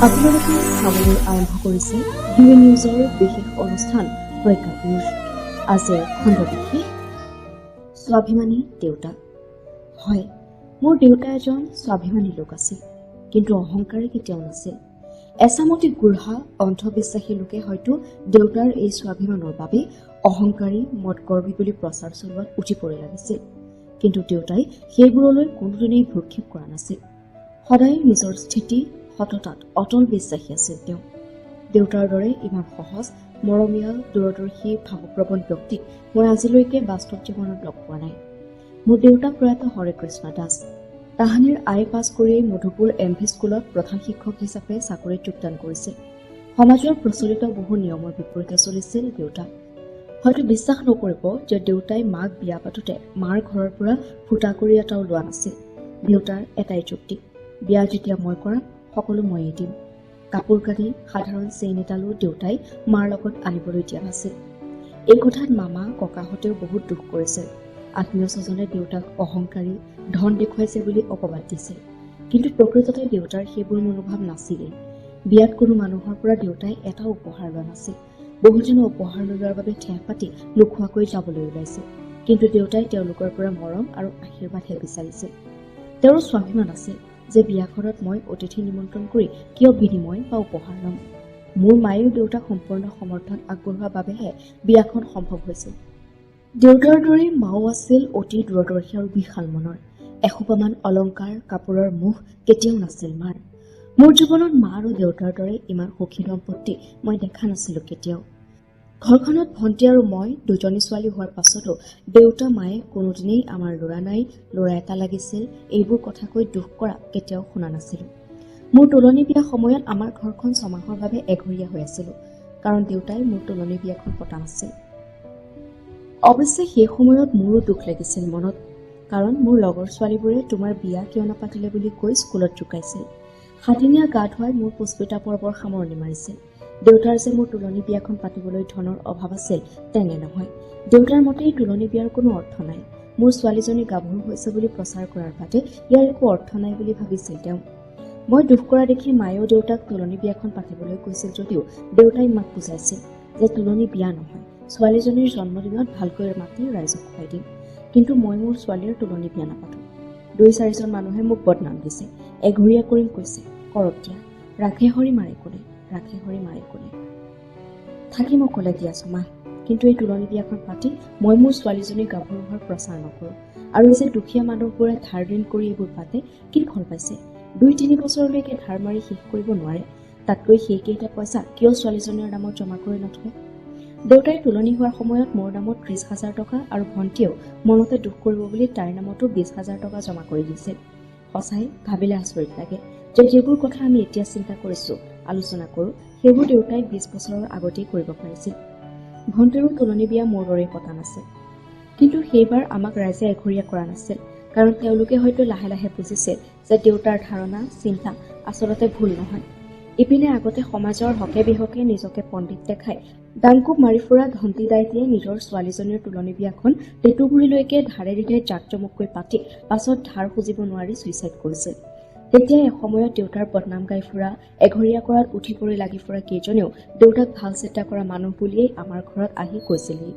আপোনালোকে চাবলৈ আৰম্ভ কৰিছে ইউ নিউজৰ বিশেষ অনুষ্ঠান প্ৰজ্ঞা পুৰুষ। আজিৰ খণ্ড বিশেষ স্বাভিমানী দেউতা। হয়, মোৰ দেউতা এজন স্বাভিমানী লোক আছিল, কিন্তু অহংকাৰী কেতিয়াও নাছিল। এচামতি গুঢ়া অন্ধবিশ্বাসী লোকে হয়তো দেউতাৰ এই স্বাভিমানৰ বাবে অহংকাৰী মদগৰ্বী বুলি প্ৰচাৰ চলোৱাত উঠি পৰি লাগিছিল, কিন্তু দেউতাই সেইবোৰলৈ কোনোদিনেই ভ্ৰক্ষেপ কৰা নাছিল। সদায় নিজৰ স্থিতি সততাত অটল বিশ্বাসী আছিল তেওঁ। দেউতাৰ দৰে ইমান সহজ মৰমীয়াল দূৰদৰ্শী ভাৱপ্ৰৱণ ব্যক্তিক মই আজিলৈকে বাস্তৱ জীৱনত লগ পোৱা নাই। মোৰ দেউতা প্ৰয়াত হৰে কৃষ্ণ দাস। তাহানিৰ আই পাছ কৰি মধুপুৰ এমভি স্কুলত প্ৰধান শিক্ষক হিচাপে চাকৰিত যোগদান কৰিছিল। সমাজৰ প্ৰচলিত বহু নিয়মৰ বিপৰীতে চলিছিল দেউতা। হয়তো বিশ্বাস নকৰিব যে দেউতাই মাক বিয়া পাতোতে মাৰ ঘৰৰ পৰা ফুটা কৰি এটাও লোৱা নাছিল। দেউতাৰ এটাই যুক্তি, বিয়া যেতিয়া মই কৰাম সকলো ময়েই দিম। কাপোৰ কানি সাধাৰণ চেইন এডালো দেউতাই মাৰ লগত আনিবলৈ দিয়া নাছিল। এই কথাত মামা ককাহঁতেও বহুত দুখ কৰিছিল। আত্মীয় স্বজনে দেউতাক অহংকাৰী ধন দেখুৱাইছে বুলি অপবাদ দিছিল, কিন্তু প্ৰকৃততে দেউতাৰ সেইবোৰ মনোভাৱ নাছিলেই। বিয়াত কোনো মানুহৰ পৰা দেউতাই এটাও উপহাৰ লোৱা নাছিল। বহুজনে উপহাৰ নোলোৱাৰ বাবে ঠেহ পাতি নোখোৱাকৈ যাবলৈ ওলাইছিল, কিন্তু দেউতাই তেওঁলোকৰ পৰা মৰম আৰু আশীৰ্বাদহে বিচাৰিছিল। তেওঁৰ স্বাভিমান আছিল যে বিয়াখনত মই অতিথি নিমন্ত্ৰণ কৰি কিয় বিনিময় বা উপহাৰ ল'ম। মোৰ মায়েও দেউতাক সম্পূৰ্ণ সমৰ্থন আগবঢ়োৱাৰ বাবেহে বিয়াখন সম্ভৱ হৈছিল। দেউতাৰ দৰে মাও আছিল অতি দূৰদৰ্শী আৰু বিশাল মনৰ। এসোপামান অলংকাৰ কাপোৰৰ মুখ কেতিয়াও নাছিল মাৰ। মোৰ জীৱনত মা আৰু দেউতাৰ দৰে ইমান সুখী দম্পতি মই দেখা নাছিলো কেতিয়াও। ঘৰখনত ভণ্টি আৰু মই দুজনী ছোৱালী হোৱাৰ পাছতো দেউতা মায়ে কোনোদিনেই আমাৰ ল'ৰা নাই, ল'ৰা এটা লাগিছিল এইবোৰ কথা কৈ দুখ কৰা কেতিয়াও শুনা নাছিলো। মোৰ তোলনি বিয়া সময়ত আমাৰ ঘৰখন 6 মাহৰ বাবে এঘৰীয়া হৈ আছিলো, কাৰণ দেউতাই মোৰ তোলনি বিয়াখন পতা নাছিল। অৱশ্যে সেই সময়ত মোৰো দুখ লাগিছিল মনত, কাৰণ মোৰ লগৰ ছোৱালীবোৰে তোমাৰ বিয়া কিয় নাপাতিলে বুলি কৈ স্কুলত জোকাইছিল। সাদিনীয়া গা ধুৱাই মোৰ পুষ্পিতা পৰ্বৰ সামৰণি মাৰিছিল। দেউতাৰ যে মোৰ তোলনি বিয়াখন পাতিবলৈ ধনৰ অভাৱ আছিল তেনে নহয়। দেউতাৰ মতেই তোলনি বিয়াৰ কোনো অৰ্থ নাই। মোৰ ছোৱালীজনী গাভৰু হৈছে বুলি প্ৰচাৰ কৰাৰ বাদে ইয়াৰ একো অৰ্থ নাই বুলি ভাবিছিল তেওঁ। মই দুখ কৰা দেখি মায়েও দেউতাক তোলনি বিয়াখন পাতিবলৈ কৈছিল যদিও দেউতাই মাক বুজাইছিল যে তোলনি বিয়া নহয়, ছোৱালীজনীৰ জন্মদিনত ভালকৈ মাতি ৰাইজক খুৱাই দিম, কিন্তু মই মোৰ ছোৱালীৰ তোলনি বিয়া নাপাতো। 2-4জন মানুহে মোক বদনাম দিছে, এঘৰীয়া কৰিম কৈছে, কৰক দিয়া, ৰাখে হৰি মাৰে কোনে, ৰাখে হৰি মাৰে কোনে। থাকিম অকলে দিয়া ছমাহ, কিন্তু এই তোলনি বিয়াখন পাতি মই মোৰ ছোৱালীজনী গাভৰু হোৱাৰ প্ৰচাৰ নকৰো। আৰু এই যে দুখীয়া মানুহবোৰে ধাৰ ঋণ কৰি এইবোৰ পাতে, কি ফল পাইছে? 2-3 বছৰলৈকে ধাৰ মাৰি শেষ কৰিব নোৱাৰে। তাতকৈ সেইকেইটা পইচা কিয় ছোৱালীজনীৰ নামত জমা কৰি নথয়? দেউতাই তোলনি হোৱাৰ সময়ত মোৰ নামত 30,000 টকা আৰু ভণ্টিয়েও মনতে দুখ কৰিব বুলি তাইৰ নামতো 20,000 টকা জমা কৰি দিছিল। সঁচাই ভাবিলে আচৰিত লাগে যে যিবোৰ কথা আমি এতিয়া চিন্তা কৰিছো, আলোচনা কৰো, সেইবোৰ দেউতাই 20 বছৰৰ আগতেই কৰিব পাৰিছিল। ভণ্টিৰো তোলনি বিয়া মোৰ দৰেই পতা নাছিল, কিন্তু সেইবাৰ আমাক ৰাইজে এঘৰীয়া কৰা নাছিল, কাৰণ তেওঁলোকে হয়তো লাহে লাহে বুজিছিল যে দেউতাৰ ধাৰণা চিন্তা আচলতে ভুল নহয়। ইপিনে আগতে সমাজৰ হকে বিহকে নিজকে পণ্ডিত দেখাই ডাংকুপ মাৰি ফুৰা ধন্তি দাইটিয়ে নিজৰ ছোৱালীজনীৰ তোলনি বিয়াখন টেটুগুৰিলৈকে ধাৰে ঋণে জাকজমককৈ পাতি পাছত ধাৰ খুজিব নোৱাৰি ছুইচাইড কৰিছিল। তেতিয়াই এসময়ত দেউতাৰ বদনাম গাই ফুৰা, এঘৰীয়া কৰাত উঠি পৰি লাগি ফুৰা কেইজনেও দেউতাক ভাল চিন্তা কৰা মানুহ বুলিয়েই আমাৰ ঘৰত আহি কৈছিলহি।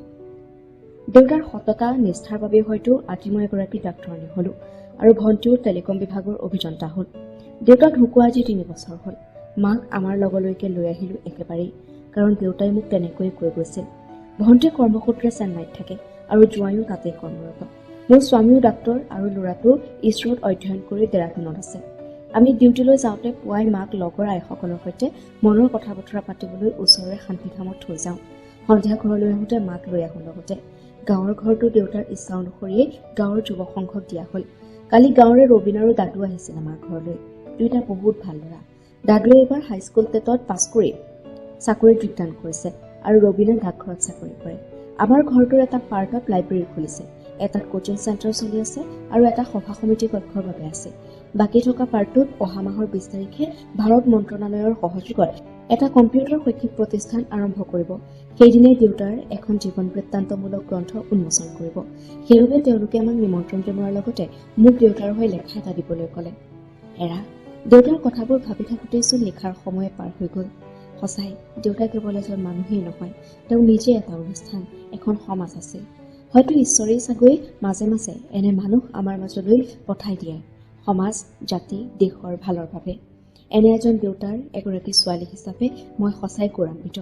দেউতাৰ সততা নিষ্ঠাৰ বাবে হয়তো আজি মই এগৰাকী ডাক্তৰণী হলো আৰু ভণ্টিও টেলিকম বিভাগৰ অভিযন্তা হল। দেউতা ঢুকুৱা আজি 3 বছৰ হল। মাক আমাৰ লগলৈকে লৈ আহিলো একেবাৰেই, কাৰণ দেউতাই মোক তেনেকৈয়ে কৈ গৈছিল। ভণ্টিয়ে কৰ্মসূত্ৰে চেন্নাইত থাকে আৰু জোঁৱাইও তাতেই কৰ্মৰত। মোৰ স্বামীও ডাক্তৰ আৰু ল'ৰাটো ইছৰোত অধ্যয়ন কৰি ডেৰাডুনত আছে। আমি ডিউটিলৈ যাওঁতে পুৱাই মাক লগৰ আইসকলৰ সৈতে মনৰ কথা বতৰা পাতিবলৈ ওচৰৰে শান্তিধামত থৈ যাওঁ। সন্ধিয়া ঘৰলৈ আহোঁতে মাক লৈ আহোঁ লগতে। গাঁৱৰ ঘৰটো দেউতাৰ ইচ্ছা অনুসৰিয়েই গাঁৱৰ যুৱক সংঘক দিয়া হ'ল। কালি গাঁৱৰে ৰবীন আৰু দাদু আহিছিল আমাৰ ঘৰলৈ। দুইটা বহুত ভাল ল'ৰা। দাদুৱে এইবাৰ হাইস্কুল টেটত পাছ কৰি চাকৰিত যোগদান কৰিছে আৰু ৰবীনে ডাকঘৰত চাকৰি কৰে। আমাৰ ঘৰটোৰ এটা পাৰ্টত লাইব্ৰেৰী খুলিছে, এটাত কোচিং চেণ্টাৰ চলি আছে আৰু এটা সভা সমিতি কক্ষৰ বাবে আছে। বাকী থকা পাৰ্টটোত অহা মাহৰ 20 তাৰিখে ভাৰত মন্ত্ৰণালয়ৰ সহযোগত এটা কম্পিউটাৰ শৈক্ষিক প্ৰতিষ্ঠান আৰম্ভ কৰিব। সেইদিনাই দেউতাৰ এখন জীৱন বৃত্তান্তমূলক গ্ৰন্থ উন্মোচন কৰিব। সেইবাবে তেওঁলোকে আমাক নিমন্ত্ৰণ জনোৱাৰ লগতে মোক দেউতাৰ হৈ লেখা এটা দিবলৈ ক'লে। এৰা দেউতাৰ কথাবোৰ ভাবি থাকোঁতেইচোন লিখাৰ সময় পাৰ হৈ গ'ল। সঁচাই দেউতা কেৱল এজন মানুহেই নহয়, তেওঁ নিজে এটা অনুষ্ঠান, এখন সমাজ আছিল। হয়তো ঈশ্বৰেই চাগৈ মাজে মাজে এনে মানুহ আমাৰ মাজলৈ পঠাই দিয়ে, সমাজ, জাতি, দেশৰ ভালৰ বাবে। এনে এজন দেউতাৰ এগৰাকী ছোৱালী হিচাপে মই সঁচাই গৌৰৱান্বিত।